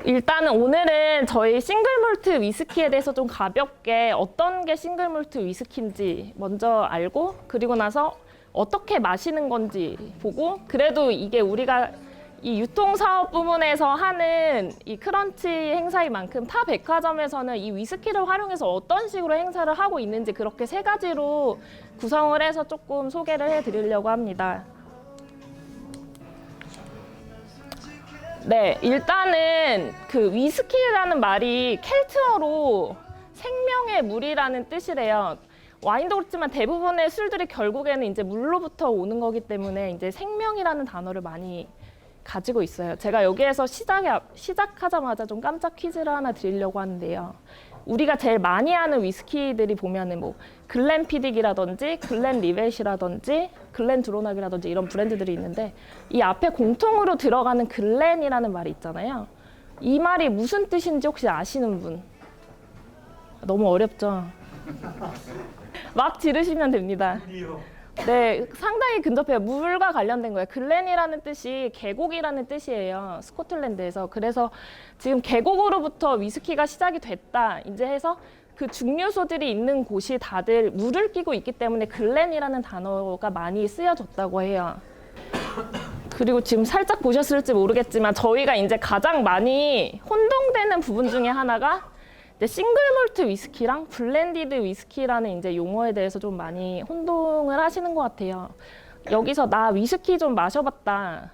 일단은 오늘은 저희 싱글몰트 위스키에 대해서 좀 가볍게 어떤 게 싱글몰트 위스키인지 먼저 알고, 그리고 나서 어떻게 마시는 건지 보고, 그래도 이게 우리가 이 유통사업 부문에서 하는 이 크런치 행사인 만큼 타 백화점에서는 이 위스키를 활용해서 어떤 식으로 행사를 하고 있는지 그렇게 세 가지로 구성을 해서 조금 소개를 해드리려고 합니다. 네, 일단은 그 위스키라는 말이 켈트어로 생명의 물이라는 뜻이래요. 와인도 그렇지만 대부분의 술들이 결국에는 이제 물로부터 오는 거기 때문에 이제 생명이라는 단어를 많이 가지고 있어요. 제가 여기에서 시작하자마자 좀 깜짝 퀴즈를 하나 드리려고 하는데요. 우리가 제일 많이 하는 위스키들이 보면은 뭐 글렌피딕이라든지 글렌리벳이라든지 글렌드로낙이라든지 이런 브랜드들이 있는데, 이 앞에 공통으로 들어가는 글렌이라는 말이 있잖아요. 이 말이 무슨 뜻인지 혹시 아시는 분? 너무 어렵죠? 막 지르시면 됩니다. 네, 상당히 근접해요. 물과 관련된 거예요. 글렌이라는 뜻이 계곡이라는 뜻이에요. 스코틀랜드에서. 그래서 지금 계곡으로부터 위스키가 시작이 됐다 이제 해서 그 증류소들이 있는 곳이 다들 물을 끼고 있기 때문에 글렌이라는 단어가 많이 쓰여졌다고 해요. 그리고 지금 살짝 보셨을지 모르겠지만 저희가 이제 가장 많이 혼동되는 부분 중에 하나가 싱글몰트 위스키랑 블렌디드 위스키라는 이제 용어에 대해서 좀 많이 혼동을 하시는 것 같아요. 여기서 나 위스키 좀 마셔봤다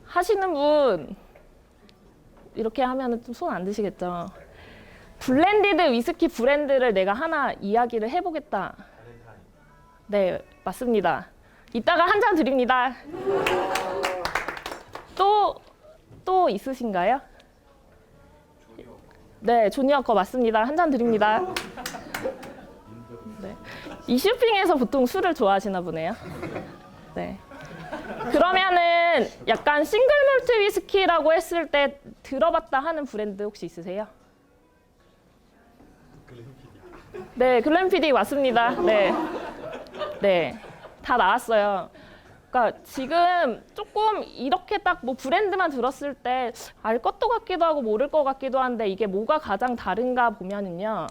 하시는 분 이렇게 하면 좀 손 안 드시겠죠? 블렌디드 위스키 브랜드를 내가 하나 이야기를 해보겠다. 네, 맞습니다. 이따가 한 잔 드립니다. 또 있으신가요? 네, 조니워커 맞습니다. 한 잔 드립니다. 네. 이 쇼핑에서 보통 술을 좋아하시나 보네요. 네. 그러면은 약간 싱글몰트 위스키라고 했을 때 들어봤다 하는 브랜드 혹시 있으세요? 네, 글렌피딕 맞습니다. 네. 네. 다 나왔어요. 그러니까 지금 조금 이렇게 딱 뭐 브랜드만 들었을 때 알 것도 같기도 하고 모를 것 같기도 한데, 이게 뭐가 가장 다른가 보면은요.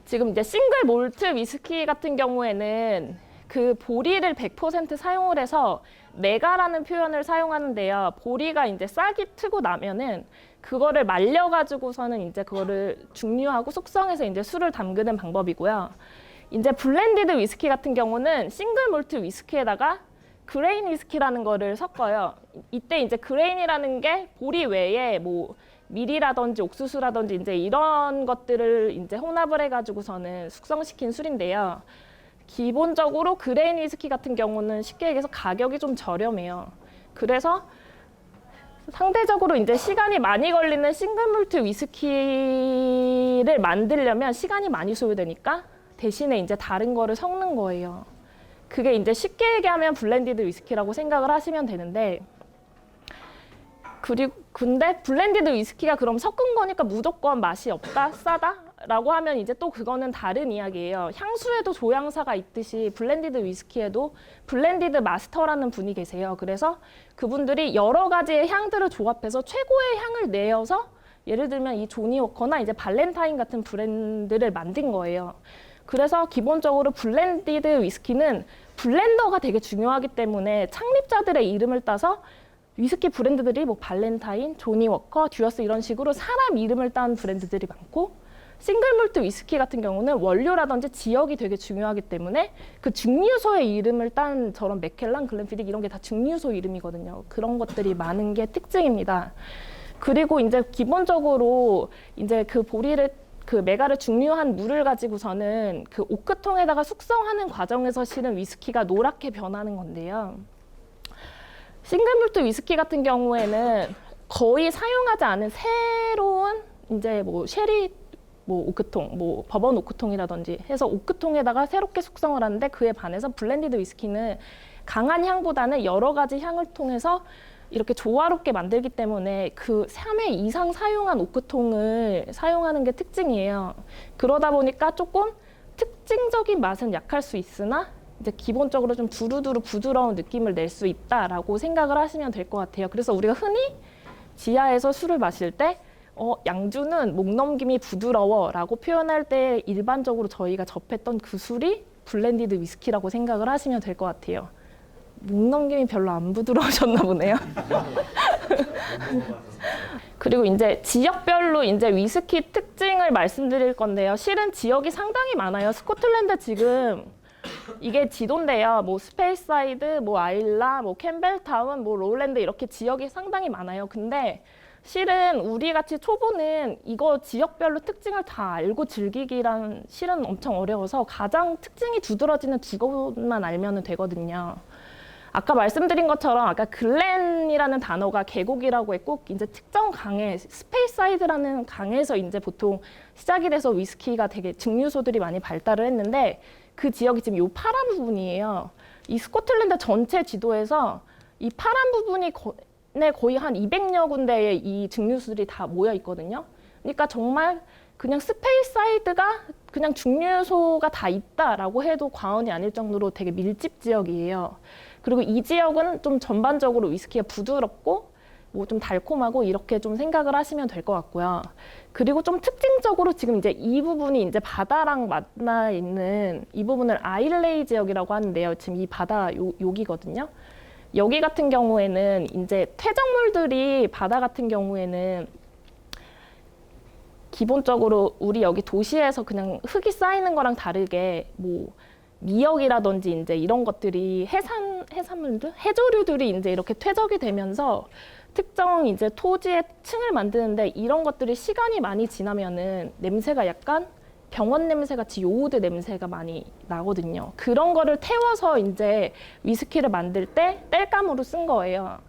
지금 이제 싱글 몰트 위스키 같은 경우에는 그 보리를 100% 사용을 해서 내가라는 표현을 사용하는데요. 보리가 이제 싹이 트고 나면은 그거를 말려가지고서는 이제 그거를 증류하고 숙성해서 이제 술을 담그는 방법이고요. 이제 블렌디드 위스키 같은 경우는 싱글 몰트 위스키에다가 그레인 위스키라는 거를 섞어요. 이때 이제 그레인이라는 게 보리 외에 뭐 밀이라든지 옥수수라든지 이제 이런 것들을 이제 혼합을 해가지고서는 숙성시킨 술인데요. 기본적으로 그레인 위스키 같은 경우는 쉽게 얘기해서 가격이 좀 저렴해요. 그래서 상대적으로 이제 시간이 많이 걸리는 싱글 몰트 위스키를 만들려면 시간이 많이 소요되니까 대신에 이제 다른 거를 섞는 거예요. 그게 이제 쉽게 얘기하면 블렌디드 위스키라고 생각을 하시면 되는데, 근데 블렌디드 위스키가 그럼 섞은 거니까 무조건 맛이 없다, 싸다? 라고 하면 이제 또 그거는 다른 이야기예요. 향수에도 조향사가 있듯이 블렌디드 위스키에도 블렌디드 마스터라는 분이 계세요. 그래서 그분들이 여러 가지의 향들을 조합해서 최고의 향을 내어서 예를 들면 이 조니워커나 이제 발렌타인 같은 브랜드를 만든 거예요. 그래서 기본적으로 블렌디드 위스키는 블렌더가 되게 중요하기 때문에 창립자들의 이름을 따서 위스키 브랜드들이 뭐 발렌타인, 조니워커, 듀어스 이런 식으로 사람 이름을 딴 브랜드들이 많고, 싱글몰트 위스키 같은 경우는 원료라든지 지역이 되게 중요하기 때문에 그 증류소의 이름을 딴 저런 맥켈란, 글렌피딕 이런 게 다 증류소 이름이거든요. 그런 것들이 많은 게 특징입니다. 그리고 이제 기본적으로 이제 그 보리를 그 메가를 증류한 물을 가지고서는 그 오크통에다가 숙성하는 과정에서 실은 위스키가 노랗게 변하는 건데요. 싱글몰트 위스키 같은 경우에는 거의 사용하지 않은 새로운 이제 뭐 쉐리 뭐 오크통, 뭐 버번 오크통이라든지 해서 오크통에다가 새롭게 숙성을 하는데, 그에 반해서 블렌디드 위스키는 강한 향보다는 여러 가지 향을 통해서 이렇게 조화롭게 만들기 때문에 그 3회 이상 사용한 오크통을 사용하는 게 특징이에요. 그러다 보니까 조금 특징적인 맛은 약할 수 있으나 이제 기본적으로 좀 두루두루 부드러운 느낌을 낼 수 있다라고 생각을 하시면 될 것 같아요. 그래서 우리가 흔히 지하에서 술을 마실 때 양주는 목 넘김이 부드러워라고 표현할 때 일반적으로 저희가 접했던 그 술이 블렌디드 위스키라고 생각을 하시면 될 것 같아요. 목 넘김이 별로 안 부드러우셨나 보네요. 그리고 이제 지역별로 이제 위스키 특징을 말씀드릴 건데요. 실은 지역이 상당히 많아요. 스코틀랜드 지금 이게 지도인데요. 뭐 스페이사이드, 뭐 아일라, 뭐 캠벨타운, 뭐 롤랜드 이렇게 지역이 상당히 많아요. 근데 실은 우리 같이 초보는 이거 지역별로 특징을 다 알고 즐기기란 실은 엄청 어려워서 가장 특징이 두드러지는 두 곳만 알면 되거든요. 아까 말씀드린 것처럼 아까 글렌이라는 단어가 계곡이라고 했고 이제 특정 강에 스페이사이드라는 강에서 이제 보통 시작이 돼서 위스키가 되게 증류소들이 많이 발달을 했는데 그 지역이 지금 이 파란 부분이에요. 이 스코틀랜드 전체 지도에서 이 파란 부분이 거의 한 200여 군데의 이 증류소들이 다 모여 있거든요. 그러니까 정말 그냥 스페이사이드가 그냥 증류소가 다 있다라고 해도 과언이 아닐 정도로 되게 밀집 지역이에요. 그리고 이 지역은 좀 전반적으로 위스키가 부드럽고 뭐 좀 달콤하고 이렇게 좀 생각을 하시면 될 것 같고요. 그리고 좀 특징적으로 지금 이제 이 부분이 이제 바다랑 만나 있는 이 부분을 아일레이 지역이라고 하는데요. 지금 이 바다 여기거든요. 여기 같은 경우에는 이제 퇴적물들이 바다 같은 경우에는 기본적으로 우리 여기 도시에서 그냥 흙이 쌓이는 거랑 다르게 뭐 미역이라든지 이제 이런 것들이 해산물들, 해조류들이 이제 이렇게 퇴적이 되면서 특정 이제 토지의 층을 만드는데 이런 것들이 시간이 많이 지나면은 냄새가 약간 병원 냄새 같이 요오드 냄새가 많이 나거든요. 그런 거를 태워서 이제 위스키를 만들 때 땔감으로 쓴 거예요.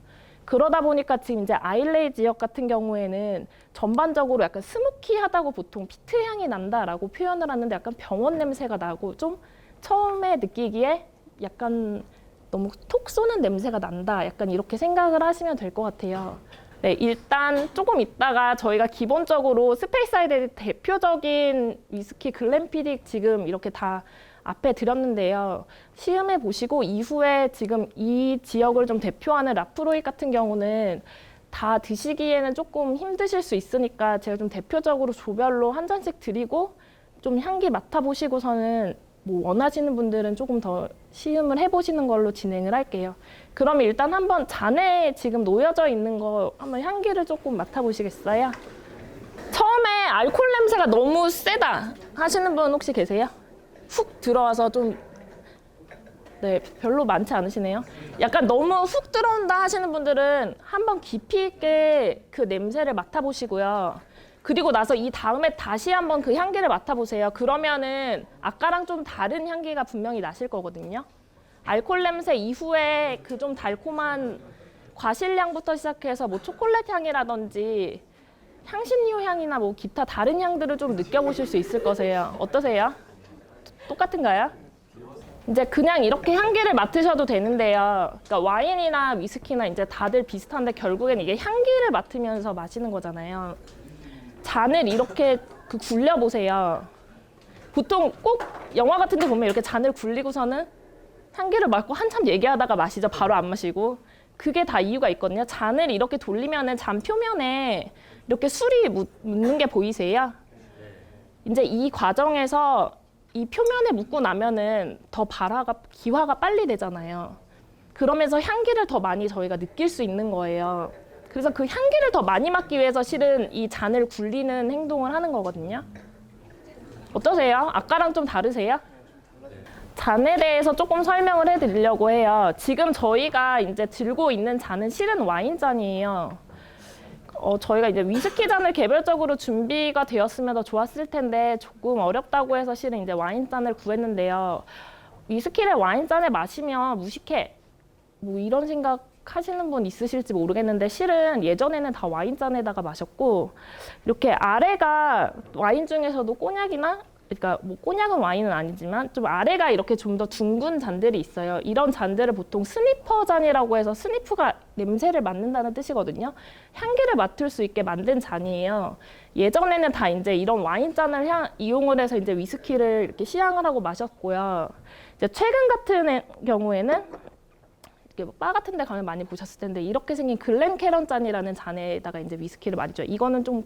그러다 보니까 지금 이제 아일레이 지역 같은 경우에는 전반적으로 약간 스모키하다고 보통 피트 향이 난다라고 표현을 하는데 약간 병원 냄새가 나고 좀 처음에 느끼기에 약간 너무 톡 쏘는 냄새가 난다. 약간 이렇게 생각을 하시면 될 것 같아요. 네, 일단 조금 있다가 저희가 기본적으로 스페이사이드의 대표적인 위스키 글렌피딕 지금 이렇게 다 앞에 드렸는데요. 시음해 보시고 이후에 지금 이 지역을 좀 대표하는 라프로이 같은 경우는 다 드시기에는 조금 힘드실 수 있으니까 제가 좀 대표적으로 조별로 한 잔씩 드리고 좀 향기 맡아보시고서는 뭐 원하시는 분들은 조금 더 시음을 해보시는 걸로 진행을 할게요. 그럼 일단 한번 잔에 지금 놓여져 있는 거 한번 향기를 조금 맡아보시겠어요? 처음에 알코올 냄새가 너무 세다 하시는 분 혹시 계세요? 훅 들어와서 좀 네, 별로 많지 않으시네요. 약간 너무 훅 들어온다 하시는 분들은 한번 깊이 있게 그 냄새를 맡아보시고요. 그리고 나서 이 다음에 다시 한번 그 향기를 맡아보세요. 그러면은 아까랑 좀 다른 향기가 분명히 나실 거거든요. 알코올 냄새 이후에 그 좀 달콤한 과실향부터 시작해서 뭐 초콜릿 향이라든지 향신료 향이나 뭐 기타 다른 향들을 좀 느껴보실 수 있을 거세요. 어떠세요? 똑같은가요? 이제 그냥 이렇게 향기를 맡으셔도 되는데요. 그러니까 와인이나 위스키나 이제 다들 비슷한데 결국엔 이게 향기를 맡으면서 마시는 거잖아요. 잔을 이렇게 굴려보세요. 보통 꼭 영화 같은 데 보면 이렇게 잔을 굴리고서는 향기를 맡고 한참 얘기하다가 마시죠. 바로 안 마시고. 그게 다 이유가 있거든요. 잔을 이렇게 돌리면은 잔 표면에 이렇게 술이 묻는 게 보이세요? 이제 이 과정에서 이 표면에 묻고 나면은 더 기화가 빨리 되잖아요. 그러면서 향기를 더 많이 저희가 느낄 수 있는 거예요. 그래서 그 향기를 더 많이 맡기 위해서 실은 이 잔을 굴리는 행동을 하는 거거든요. 어떠세요? 아까랑 좀 다르세요? 잔에 대해서 조금 설명을 해드리려고 해요. 지금 저희가 이제 들고 있는 잔은 실은 와인잔이에요. 저희가 이제 위스키 잔을 개별적으로 준비가 되었으면 더 좋았을 텐데 조금 어렵다고 해서 실은 이제 와인잔을 구했는데요. 위스키를 와인잔에 마시면 무식해. 뭐 이런 생각 하시는 분 있으실지 모르겠는데 실은 예전에는 다 와인잔에다가 마셨고 이렇게 아래가 와인 중에서도 꼬냑이나 그러니까 뭐 꼬냑은 와인은 아니지만 좀 아래가 이렇게 좀 더 둥근 잔들이 있어요. 이런 잔들을 보통 스니퍼 잔이라고 해서 스니프가 냄새를 맡는다는 뜻이거든요. 향기를 맡을 수 있게 만든 잔이에요. 예전에는 다 이제 이런 와인잔을 이용을 해서 이제 위스키를 이렇게 시향을 하고 마셨고요. 이제 최근 같은 경우에는 이렇게 바 같은 데 가면 많이 보셨을 텐데 이렇게 생긴 글렌캐런 잔이라는 잔에다가 이제 위스키를 많이 줘요. 이거는 좀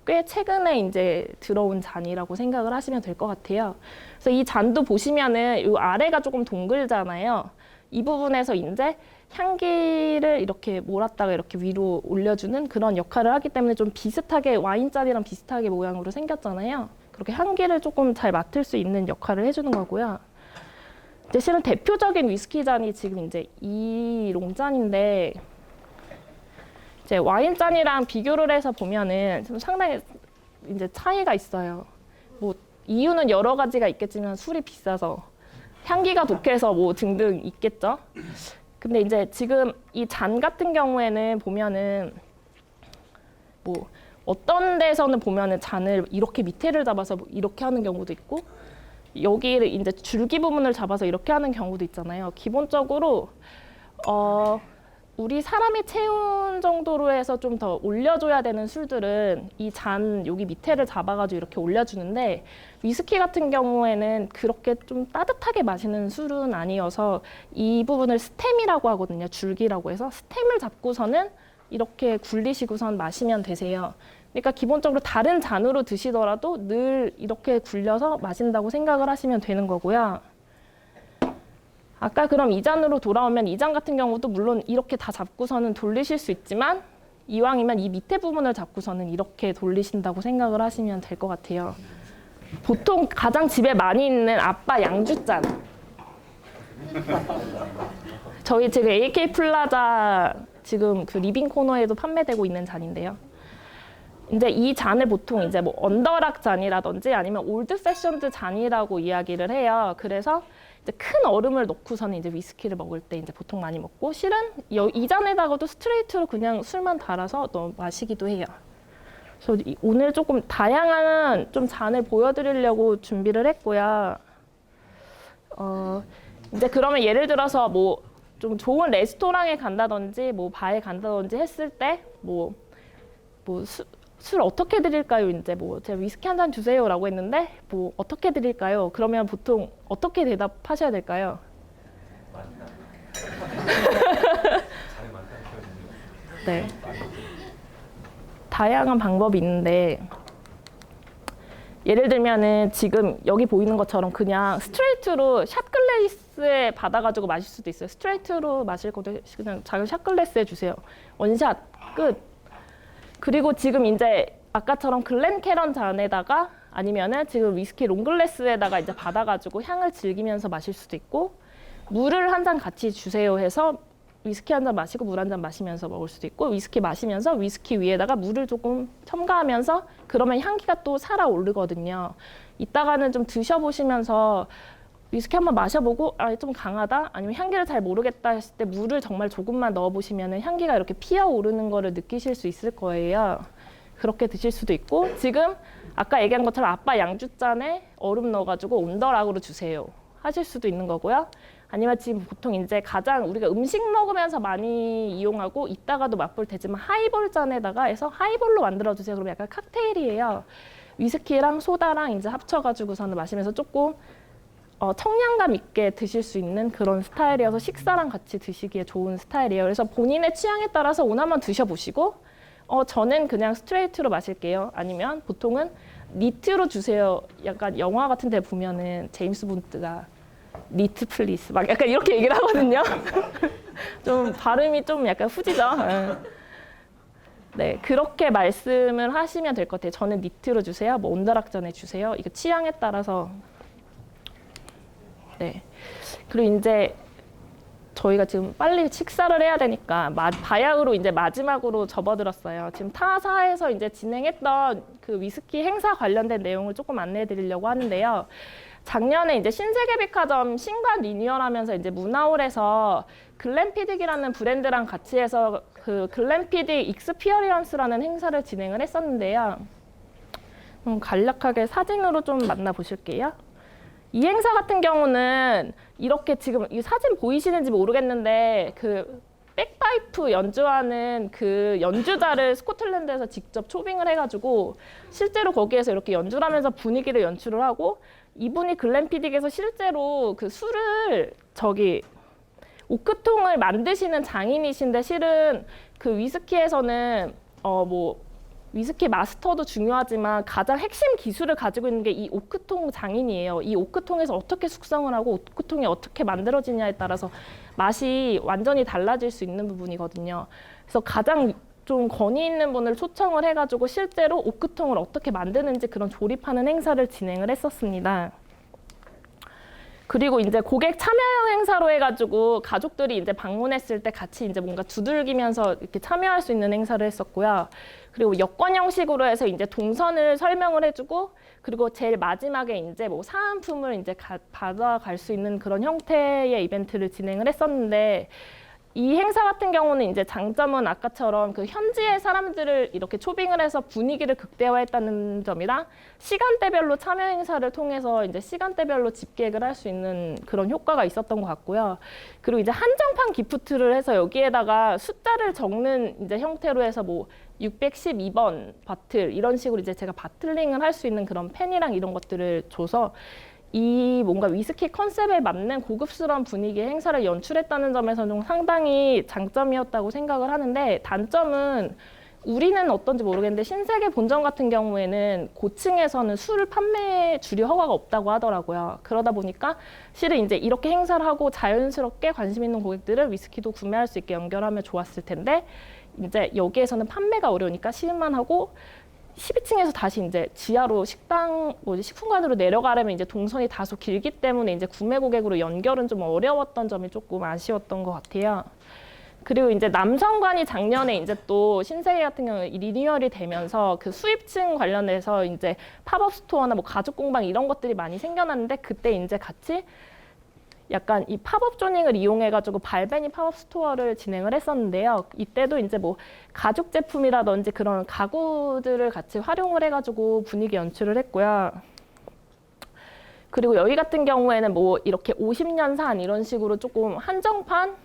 꽤 최근에 이제 들어온 잔이라고 생각을 하시면 될 것 같아요. 그래서 이 잔도 보시면은 이 아래가 조금 동글잖아요. 이 부분에서 이제 향기를 이렇게 몰았다가 이렇게 위로 올려주는 그런 역할을 하기 때문에 좀 비슷하게 와인잔이랑 비슷하게 모양으로 생겼잖아요. 그렇게 향기를 조금 잘 맡을 수 있는 역할을 해주는 거고요. 이제 실은 대표적인 위스키 잔이 지금 이제 이 롱잔인데 이제 와인잔이랑 비교를 해서 보면은 좀 상당히 이제 차이가 있어요. 뭐 이유는 여러 가지가 있겠지만 술이 비싸서 향기가 독해서 뭐 등등 있겠죠. 근데 이제 지금 이 잔 같은 경우에는 보면은 뭐 어떤 데서는 보면은 잔을 이렇게 밑에를 잡아서 뭐 이렇게 하는 경우도 있고 여기를 이제 줄기 부분을 잡아서 이렇게 하는 경우도 있잖아요. 기본적으로 우리 사람의 체온 정도로 해서 좀 더 올려줘야 되는 술들은 이 잔 여기 밑에를 잡아가지고 이렇게 올려주는데 위스키 같은 경우에는 그렇게 좀 따뜻하게 마시는 술은 아니어서 이 부분을 스템이라고 하거든요. 줄기라고 해서 스템을 잡고서는 이렇게 굴리시고선 마시면 되세요. 그러니까 기본적으로 다른 잔으로 드시더라도 늘 이렇게 굴려서 마신다고 생각을 하시면 되는 거고요. 아까 그럼 이 잔으로 돌아오면 이 잔 같은 경우도 물론 이렇게 다 잡고서는 돌리실 수 있지만 이왕이면 이 밑에 부분을 잡고서는 이렇게 돌리신다고 생각을 하시면 될 것 같아요. 보통 가장 집에 많이 있는 아빠 양주잔. 저희 지금 AK 플라자 지금 그 리빙 코너에도 판매되고 있는 잔인데요. 이제 이 잔을 보통 이제 뭐 언더락 잔이라든지 아니면 올드 패션드 잔이라고 이야기를 해요. 그래서 이제 큰 얼음을 넣고서는 이제 위스키를 먹을 때 이제 보통 많이 먹고 실은 이 잔에다가도 스트레이트로 그냥 술만 달아서 마시기도 해요. 그래서 오늘 조금 다양한 좀 잔을 보여드리려고 준비를 했고요. 이제 그러면 예를 들어서 뭐 좀 좋은 레스토랑에 간다든지 뭐 바에 간다든지 했을 때 뭐 술 어떻게 드릴까요? 이제 뭐 제가 위스키 한 잔 주세요라고 했는데 뭐 어떻게 드릴까요? 그러면 보통 어떻게 대답하셔야 될까요? 네. 다양한 방법이 있는데 예를 들면은 지금 여기 보이는 것처럼 그냥 스트레이트로 샷글래스에 받아가지고 마실 수도 있어요. 스트레이트로 마실 것도 그냥 작은 샷글래스에 주세요. 원샷 끝. 그리고 지금 이제 아까처럼 글렌캐런 잔에다가 아니면은 지금 위스키 롱글래스에다가 이제 받아가지고 향을 즐기면서 마실 수도 있고 물을 한 잔 같이 주세요 해서 위스키 한 잔 마시고 물 한 잔 마시면서 먹을 수도 있고 위스키 마시면서 위스키 위에다가 물을 조금 첨가하면서 그러면 향기가 또 살아오르거든요. 이따가는 좀 드셔보시면서 위스키 한번 마셔보고 아, 좀 강하다 아니면 향기를 잘 모르겠다 했을 때 물을 정말 조금만 넣어보시면 향기가 이렇게 피어오르는 거를 느끼실 수 있을 거예요. 그렇게 드실 수도 있고 지금 아까 얘기한 것처럼 아빠 양주잔에 얼음 넣어가지고 온더락으로 주세요 하실 수도 있는 거고요. 아니면 지금 보통 이제 가장 우리가 음식 먹으면서 많이 이용하고 이따가도 맛볼 테지만 하이볼 잔에다가 해서 하이볼로 만들어 주세요. 그러면 약간 칵테일이에요. 위스키랑 소다랑 이제 합쳐가지고서는 마시면서 조금 청량감 있게 드실 수 있는 그런 스타일이어서 식사랑 같이 드시기에 좋은 스타일이에요. 그래서 본인의 취향에 따라서 원하면 드셔보시고 저는 그냥 스트레이트로 마실게요. 아니면 보통은 니트로 주세요. 약간 영화 같은 데 보면은 제임스 본드가 니트 플리스 막 약간 이렇게 얘기를 하거든요. 좀 발음이 좀 약간 후지죠. 네, 그렇게 말씀을 하시면 될 것 같아요. 저는 니트로 주세요. 뭐 온더락전에 주세요. 이거 취향에 따라서. 네. 그리고 이제 저희가 지금 빨리 식사를 해야 되니까 바야흐로 이제 마지막으로 접어들었어요. 지금 타사에서 이제 진행했던 그 위스키 행사 관련된 내용을 조금 안내해 드리려고 하는데요. 작년에 이제 신세계백화점 신관 리뉴얼하면서 이제 문화홀에서 글램피딕이라는 브랜드랑 같이 해서 그 글램피딕 익스피어리언스라는 행사를 진행을 했었는데요. 간략하게 사진으로 좀 만나보실게요. 이 행사 같은 경우는 이렇게 지금 이 사진 보이시는지 모르겠는데 그 백파이프 연주하는 그 연주자를 스코틀랜드에서 직접 초빙을 해가지고 실제로 거기에서 이렇게 연주를 하면서 분위기를 연출을 하고 이분이 글램피딕에서 실제로 그 술을 저기 오크통을 만드시는 장인이신데 실은 그 위스키에서는 뭐 위스키 마스터도 중요하지만 가장 핵심 기술을 가지고 있는 게 이 오크통 장인이에요. 이 오크통에서 어떻게 숙성을 하고 오크통이 어떻게 만들어지냐에 따라서 맛이 완전히 달라질 수 있는 부분이거든요. 그래서 가장 좀 권위 있는 분을 초청을 해가지고 실제로 오크통을 어떻게 만드는지 그런 조립하는 행사를 진행을 했었습니다. 그리고 이제 고객 참여형 행사로 해가지고 가족들이 이제 방문했을 때 같이 이제 뭔가 두들기면서 이렇게 참여할 수 있는 행사를 했었고요. 그리고 여권 형식으로 해서 이제 동선을 설명을 해주고, 그리고 제일 마지막에 이제 뭐 사은품을 이제 받아갈 수 있는 그런 형태의 이벤트를 진행을 했었는데, 이 행사 같은 경우는 이제 장점은 아까처럼 그 현지의 사람들을 이렇게 초빙을 해서 분위기를 극대화했다는 점이랑 시간대별로 참여 행사를 통해서 이제 시간대별로 집계를 할 수 있는 그런 효과가 있었던 것 같고요. 그리고 이제 한정판 기프트를 해서 여기에다가 숫자를 적는 이제 형태로 해서 뭐 612번 바틀 이런 식으로 이제 제가 바틀링을 할 수 있는 그런 펜이랑 이런 것들을 줘서 이 뭔가 위스키 컨셉에 맞는 고급스러운 분위기의 행사를 연출했다는 점에서는 상당히 장점이었다고 생각을 하는데, 단점은 우리는 어떤지 모르겠는데 신세계 본점 같은 경우에는 고층에서는 술 판매 주류 허가가 없다고 하더라고요. 그러다 보니까 실은 이제 이렇게 행사를 하고 자연스럽게 관심 있는 고객들을 위스키도 구매할 수 있게 연결하면 좋았을 텐데, 이제 여기에서는 판매가 어려우니까 실만 하고 12층에서 다시 이제 지하로 식품관으로 내려가려면 이제 동선이 다소 길기 때문에 이제 구매 고객으로 연결은 좀 어려웠던 점이 조금 아쉬웠던 것 같아요. 그리고 이제 남성관이 작년에 이제 또 신세계 같은 경우에 리뉴얼이 되면서 그 수입층 관련해서 이제 팝업 스토어나 뭐 가죽 공방 이런 것들이 많이 생겨났는데, 그때 이제 같이 약간 이 팝업 조닝을 이용해가지고 발베니 팝업 스토어를 진행을 했었는데요. 이때도 이제 뭐 가죽 제품이라든지 그런 가구들을 같이 활용을 해가지고 분위기 연출을 했고요. 그리고 여기 같은 경우에는 뭐 이렇게 50년 산 이런 식으로 조금 한정판,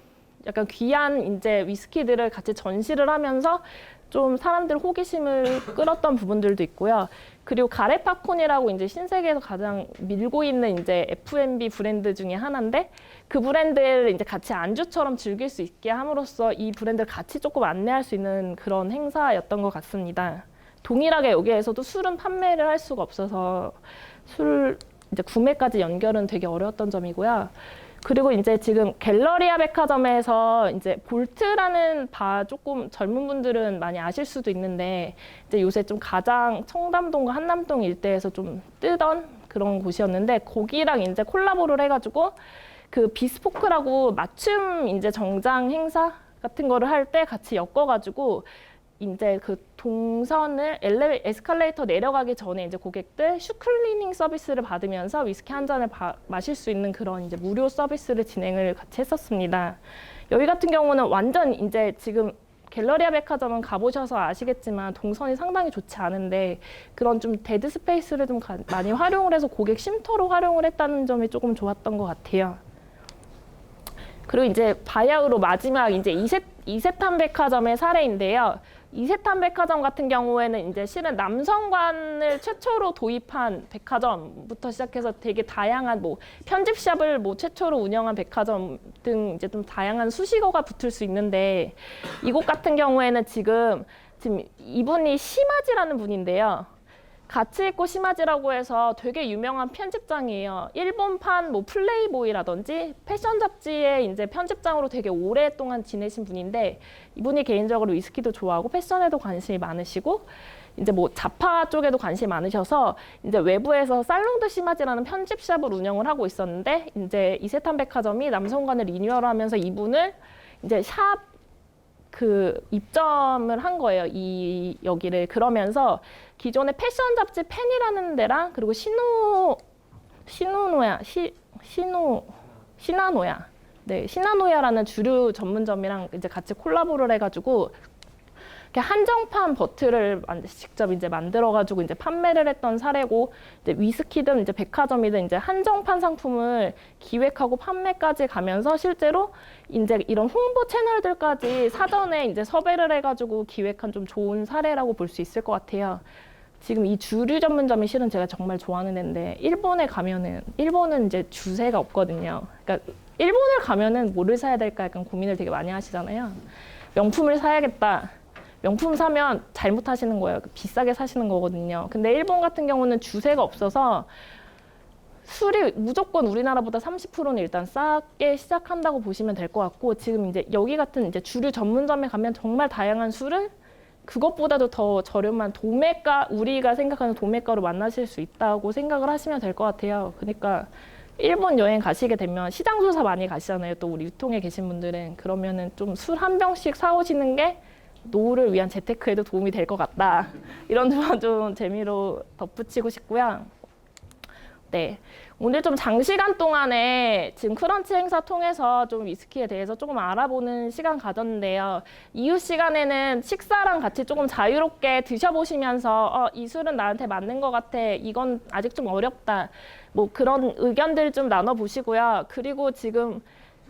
약간 귀한 이제 위스키들을 같이 전시를 하면서 좀 사람들 호기심을 끌었던 부분들도 있고요. 그리고 가레파콘이라고 이제 신세계에서 가장 밀고 있는 이제 F&B 브랜드 중에 하나인데, 그 브랜드를 이제 같이 안주처럼 즐길 수 있게 함으로써 이 브랜드를 같이 조금 안내할 수 있는 그런 행사였던 것 같습니다. 동일하게 여기에서도 술은 판매를 할 수가 없어서 술 이제 구매까지 연결은 되게 어려웠던 점이고요. 그리고 이제 지금 갤러리아 백화점에서 이제 볼트라는 바 조금 젊은 분들은 많이 아실 수도 있는데, 이제 요새 좀 가장 청담동과 한남동 일대에서 좀 뜨던 그런 곳이었는데, 거기랑 이제 콜라보를 해가지고 그 비스포크라고 맞춤 이제 정장 행사 같은 거를 할 때 같이 엮어가지고 이제 그 동선을 에스컬레이터 내려가기 전에 이제 고객들 슈클리닝 서비스를 받으면서 위스키 한 잔을 마실 수 있는 그런 이제 무료 서비스를 진행을 같이 했었습니다. 여기 같은 경우는 완전 이제 지금 갤러리아 백화점은 가보셔서 아시겠지만 동선이 상당히 좋지 않은데, 그런 좀 데드 스페이스를 좀 많이 활용을 해서 고객 쉼터로 활용을 했다는 점이 조금 좋았던 것 같아요. 그리고 이제 바야흐로 마지막 이제 이세탄 백화점의 사례인데요. 이세탄 백화점 같은 경우에는 이제 실은 남성관을 최초로 도입한 백화점부터 시작해서 되게 다양한 뭐 편집샵을 뭐 최초로 운영한 백화점 등 이제 좀 다양한 수식어가 붙을 수 있는데, 이곳 같은 경우에는 지금 이분이 시마지라는 분인데요. 가치 있고 시마지라고 해서 되게 유명한 편집장이에요. 일본판 뭐 플레이보이라든지 패션 잡지의 이제 편집장으로 되게 오랫동안 지내신 분인데, 이분이 개인적으로 위스키도 좋아하고 패션에도 관심이 많으시고 이제 뭐 자파 쪽에도 관심이 많으셔서 이제 외부에서 살롱드 시마지라는 편집샵을 운영을 하고 있었는데, 이제 이세탄 백화점이 남성관을 리뉴얼하면서 이분을 이제 샵 그 입점을 한 거예요. 여기를. 그러면서 기존의 패션 잡지 펜이라는 데랑 그리고 시나노야라는 주류 전문점이랑 이제 같이 콜라보를 해가지고 한정판 버틀을 직접 이제 만들어가지고 이제 판매를 했던 사례고, 이제 위스키든 이제 백화점이든 이제 한정판 상품을 기획하고 판매까지 가면서 실제로 이제 이런 홍보 채널들까지 사전에 이제 섭외를 해가지고 기획한 좀 좋은 사례라고 볼 수 있을 것 같아요. 지금 이 주류 전문점이 실은 제가 정말 좋아하는 데인데, 일본에 가면은 일본은 이제 주세가 없거든요. 그러니까 일본을 가면은 뭐를 사야 될까 약간 고민을 되게 많이 하시잖아요. 명품을 사야겠다. 명품 사면 잘못하시는 거예요. 비싸게 사시는 거거든요. 근데 일본 같은 경우는 주세가 없어서 술이 무조건 우리나라보다 30%는 일단 싸게 시작한다고 보시면 될 것 같고, 지금 이제 여기 같은 이제 주류 전문점에 가면 정말 다양한 술을 그것보다도 더 저렴한 도매가, 우리가 생각하는 도매가로 만나실 수 있다고 생각을 하시면 될 것 같아요. 그러니까 일본 여행 가시게 되면 시장 조사 많이 가시잖아요. 또 우리 유통에 계신 분들은. 그러면은 좀 술 한 병씩 사오시는 게 노후를 위한 재테크에도 도움이 될 것 같다. 이런 점만 좀 재미로 덧붙이고 싶고요. 네. 오늘 좀 장시간 동안에 지금 크런치 행사 통해서 좀 위스키에 대해서 조금 알아보는 시간 가졌는데요. 이후 시간에는 식사랑 같이 조금 자유롭게 드셔보시면서 이 술은 나한테 맞는 것 같아. 이건 아직 좀 어렵다. 뭐 그런 의견들 좀 나눠보시고요. 그리고 지금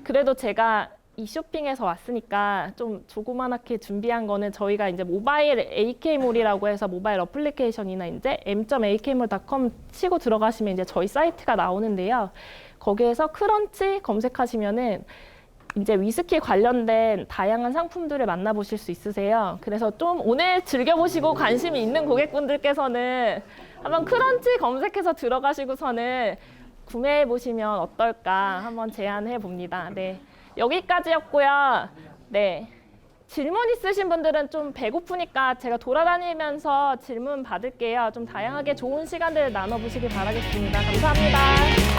그래도 제가 이 쇼핑에서 왔으니까 좀 조그만하게 준비한 거는 저희가 이제 모바일 AK몰이라고 해서 모바일 어플리케이션이나 이제 m.akmall.com 치고 들어가시면 이제 저희 사이트가 나오는데요. 거기에서 크런치 검색하시면은 이제 위스키 관련된 다양한 상품들을 만나보실 수 있으세요. 그래서 좀 오늘 즐겨보시고 관심이 있는 고객분들께서는 한번 크런치 검색해서 들어가시고서는 구매해 보시면 어떨까 한번 제안해 봅니다. 네. 여기까지였고요. 네. 질문 있으신 분들은 좀 배고프니까 제가 돌아다니면서 질문 받을게요. 좀 다양하게 좋은 시간들 나눠보시길 바라겠습니다. 감사합니다.